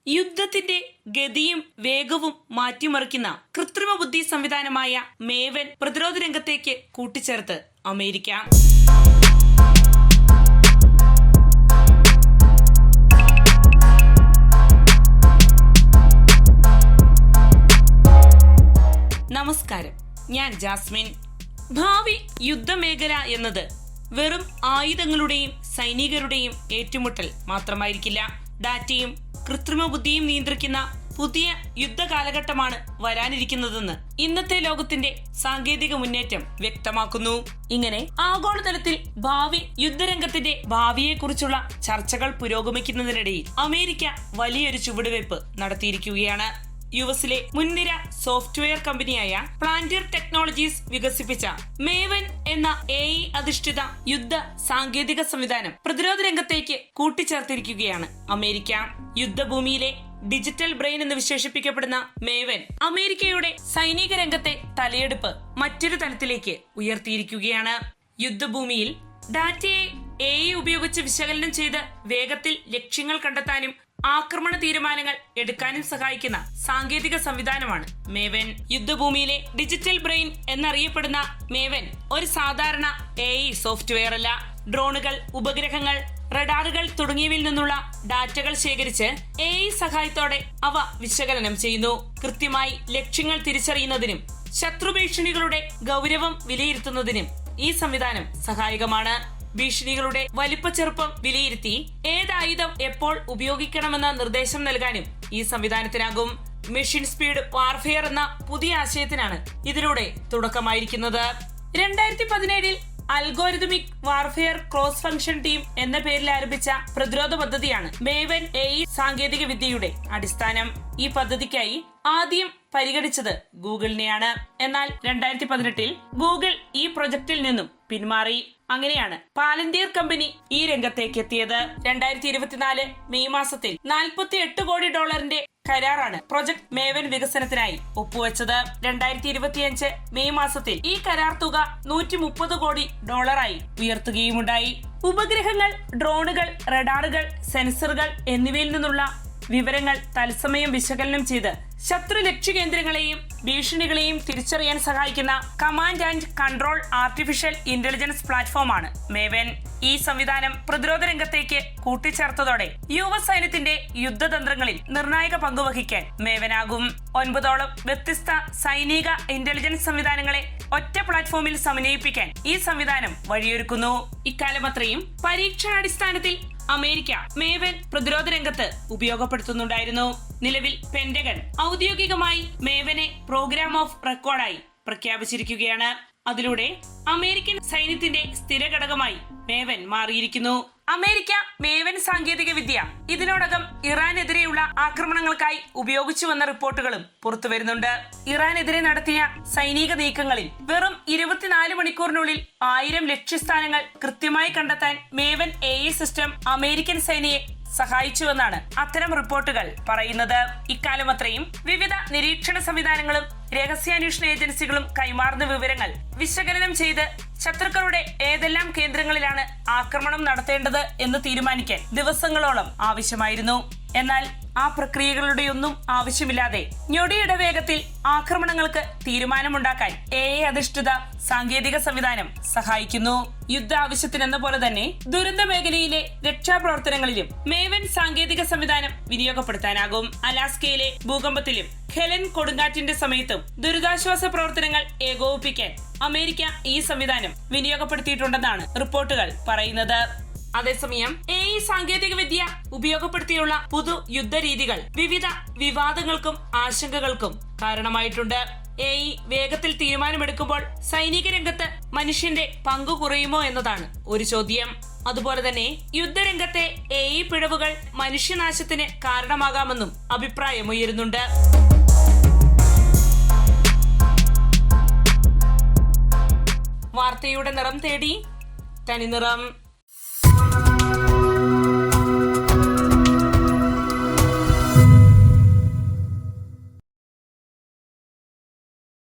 യുദ്ധത്തിന്റെ ഗതിയും വേഗവും മാറ്റിമറിക്കുന്ന കൃത്രിമ ബുദ്ധി സംവിധാനമായ മേവൻ പ്രതിരോധ രംഗത്തേക്ക് കൂട്ടിച്ചേർത്ത് അമേരിക്ക. നമസ്കാരം, ഞാൻ ജാസ്മിൻ. ഭാവി യുദ്ധമേഖല എന്നത് വെറും ആയുധങ്ങളുടെയും സൈനികരുടെയും ഏറ്റുമുട്ടൽ മാത്രമായിരിക്കില്ല. ഡാറ്റയും കൃത്രിമ ബുദ്ധിയും നിയന്ത്രിക്കുന്ന പുതിയ യുദ്ധ കാലഘട്ടമാണ് വരാനിരിക്കുന്നതെന്ന് ഇന്നത്തെ ലോകത്തിന്റെ സാങ്കേതിക മുന്നേറ്റം വ്യക്തമാക്കുന്നു. ഇങ്ങനെ ആഗോളതലത്തിൽ ഭാവി യുദ്ധരംഗത്തിന്റെ ഭാവിയെക്കുറിച്ചുള്ള ചർച്ചകൾ പുരോഗമിക്കുന്നതിനിടയിൽ അമേരിക്ക വലിയൊരു ചുവടുവയ്പ് നടത്തിയിരിക്കുകയാണ്. യുഎസിലെ മുൻനിര സോഫ്റ്റ്വെയർ കമ്പനിയായ പ്ലാന്റിയർ ടെക്നോളജീസ് വികസിപ്പിച്ച മേവൻ എന്ന AI അധിഷ്ഠിത യുദ്ധ സാങ്കേതിക സംവിധാനം പ്രതിരോധ രംഗത്തേക്ക് കൂട്ടിച്ചേർത്തിരിക്കുകയാണ് അമേരിക്ക. യുദ്ധഭൂമിയിലെ ഡിജിറ്റൽ ബ്രെയിൻ എന്ന് വിശേഷിപ്പിക്കപ്പെടുന്ന മേവൻ അമേരിക്കയുടെ സൈനിക രംഗത്തെ തലയെടുപ്പ് മറ്റൊരു തലത്തിലേക്ക് ഉയർത്തിയിരിക്കുകയാണ്. യുദ്ധഭൂമിയിൽ ഡാറ്റയെ AI ഉപയോഗിച്ച് വിശകലനം ചെയ്ത് വേഗത്തിൽ ലക്ഷ്യങ്ങൾ കണ്ടെത്താനും ആക്രമണ തീരുമാനങ്ങൾ എടുക്കാനും സഹായിക്കുന്ന സാങ്കേതിക സംവിധാനമാണ് മേവൻ. യുദ്ധഭൂമിയിലെ ഡിജിറ്റൽ ബ്രെയിൻ എന്നറിയപ്പെടുന്ന മേവൻ ഒരു സാധാരണ AI സോഫ്റ്റ്വെയർ അല്ല. ഡ്രോണുകൾ, ഉപഗ്രഹങ്ങൾ, റഡാറുകൾ തുടങ്ങിയവയിൽ നിന്നുള്ള ഡാറ്റകൾ ശേഖരിച്ച് AI സഹായത്തോടെ അവ വിശകലനം ചെയ്യുന്നു. കൃത്യമായി ലക്ഷ്യങ്ങൾ തിരിച്ചറിയുന്നതിനും ശത്രുഭീഷണികളുടെ ഗൗരവം വിലയിരുത്തുന്നതിനും ഈ സംവിധാനം സഹായകമാണ്. ഭീഷണികളുടെ വലിപ്പച്ചെറുപ്പം വിലയിരുത്തി ഏതായുധം എപ്പോൾ ഉപയോഗിക്കണമെന്ന നിർദ്ദേശം നൽകാനും ഈ സംവിധാനത്തിനാകും. മെഷീൻ സ്പീഡ് വാർഫെയർ എന്ന പുതിയ ആശയത്തിനാണ് ഇതിലൂടെ തുടക്കമായിരിക്കുന്നത്. 2017 algorithmic warfare cross function team എന്ന പേരിൽ ആരംഭിച്ച പ്രതിരോധ പദ്ധതിയാണ് മേവൻ AI സാങ്കേതിക വിദ്യയുടെ അടിസ്ഥാനം. ഈ പദ്ധതിക്കായി ആദ്യം പരിഗണിച്ചത് ഗൂഗിളിനെയാണ്. എന്നാൽ 2018 ഗൂഗിൾ ഈ പ്രൊജക്ടിൽ നിന്നും പിന്മാറി. അങ്ങനെയാണ് പാലന്റിയർ കമ്പനി ഈ രംഗത്തേക്ക് എത്തിയത്. 2024 മെയ് മാസത്തിൽ $48 കോടി കരാറാണ് പ്രൊജക്ട് മേവൻ വികസനത്തിനായി ഒപ്പുവെച്ചത്. 2025 മെയ് മാസത്തിൽ ഈ കരാർ തുക $130 കോടി ഉയർത്തുകയുമുണ്ടായി. ഉപഗ്രഹങ്ങൾ, ഡ്രോണുകൾ, റഡാറുകൾ, സെൻസറുകൾ എന്നിവയിൽ നിന്നുള്ള വിവരങ്ങൾ തത്സമയം വിശകലനം ചെയ്ത് ശത്രു ലക്ഷ്യ കേന്ദ്രങ്ങളെയും ഭീഷണികളെയും തിരിച്ചറിയാൻ സഹായിക്കുന്ന command and control artificial intelligence പ്ലാറ്റ്ഫോമാണ് മേവൻ. ഈ സംവിധാനം പ്രതിരോധ രംഗത്തേക്ക് കൂട്ടിച്ചേർത്തതോടെ യുഎസ് സൈന്യത്തിന്റെ യുദ്ധതന്ത്രങ്ങളിൽ നിർണായക പങ്കുവഹിക്കാൻ മേവനാകും. 9 വ്യത്യസ്ത സൈനിക ഇന്റലിജൻസ് സംവിധാനങ്ങളെ ഒറ്റ പ്ലാറ്റ്ഫോമിൽ സമന്വയിപ്പിക്കാൻ ഈ സംവിധാനം വഴിയൊരുക്കുന്നു. ഇക്കാലമത്രയും പരീക്ഷണാടിസ്ഥാനത്തിൽ അമേരിക്ക മേവൻ പ്രതിരോധ രംഗത്ത് ഉപയോഗപ്പെടുത്തുന്നുണ്ടായിരുന്നു. നിലവിൽ പെന്റഗൺ ഔദ്യോഗികമായി മേവനെ പ്രോഗ്രാം ഓഫ് റെക്കോർഡായി പ്രഖ്യാപിച്ചിരിക്കുകയാണ്. അതിലൂടെ അമേരിക്കൻ സൈന്യത്തിന്റെ സ്ഥിര ഘടകമായി മേവൻ മാറിയിരിക്കുന്നു. അമേരിക്ക മേവൻ സാങ്കേതിക വിദ്യ ഇതിനോടകം ഇറാനെതിരെയുള്ള ആക്രമണങ്ങൾക്കായി ഉപയോഗിച്ചുവെന്ന റിപ്പോർട്ടുകളും പുറത്തുവരുന്നുണ്ട്. ഇറാനെതിരെ നടത്തിയ സൈനിക നീക്കങ്ങളിൽ വെറും 24 മണിക്കൂറിനുള്ളിൽ 1000 ലക്ഷ്യസ്ഥാനങ്ങൾ കൃത്യമായി കണ്ടെത്താൻ മേവൻ AI സിസ്റ്റം അമേരിക്കൻ സേനയെ സഹായിച്ചുവെന്നാണ് അത്തരം റിപ്പോർട്ടുകൾ പറയുന്നത്. ഇക്കാലമത്രയും വിവിധ നിരീക്ഷണ സംവിധാനങ്ങളും രഹസ്യാന്വേഷണ ഏജൻസികളും കൈമാറുന്ന വിവരങ്ങൾ വിശകലനം ചെയ്ത് ശത്രുക്കളുടെ ഏതെല്ലാം കേന്ദ്രങ്ങളിലാണ് ആക്രമണം നടത്തേണ്ടത് എന്ന് തീരുമാനിക്കാൻ ദിവസങ്ങളോളം ആവശ്യമായിരുന്നു. എന്നാൽ ആ പ്രക്രിയകളുടെയൊന്നും ആവശ്യമില്ലാതെ ഞൊടിയിട വേഗത്തിൽ ആക്രമണങ്ങൾക്ക് തീരുമാനമുണ്ടാക്കാൻ AI അധിഷ്ഠിത സാങ്കേതിക സംവിധാനം സഹായിക്കുന്നു. യുദ്ധ ആവശ്യത്തിനെന്ന പോലെ തന്നെ ദുരന്ത മേഖലയിലെ രക്ഷാപ്രവർത്തനങ്ങളിലും മേവൻ സാങ്കേതിക സംവിധാനം വിനിയോഗപ്പെടുത്താനാകും. അലാസ്കയിലെ ഭൂകമ്പത്തിലും ഹെലൻ കൊടുങ്കാറ്റിന്റെ സമയത്തും ദുരിതാശ്വാസ പ്രവർത്തനങ്ങൾ ഏകോപിപ്പിക്കാൻ അമേരിക്ക ഈ സംവിധാനം വിനിയോഗപ്പെടുത്തിയിട്ടുണ്ടെന്നാണ് റിപ്പോർട്ടുകൾ പറയുന്നത്. അതേസമയം AI സാങ്കേതിക വിദ്യ ഉപയോഗപ്പെടുത്തിയുള്ള പുതു യുദ്ധരീതികൾ വിവിധ വിവാദങ്ങൾക്കും ആശങ്കകൾക്കും കാരണമായിട്ടുണ്ട്. AI വേഗത്തിൽ തീരുമാനമെടുക്കുമ്പോൾ സൈനിക രംഗത്ത് മനുഷ്യന്റെ പങ്കു കുറയുമോ എന്നതാണ് ഒരു ചോദ്യം. അതുപോലെ തന്നെ യുദ്ധരംഗത്തെ AI പിഴവുകൾ മനുഷ്യനാശത്തിന് കാരണമാകാമെന്നും അഭിപ്രായമുയരുന്നുണ്ട്. വാർത്തയുടെ നിറം തേടി തനിനിറം.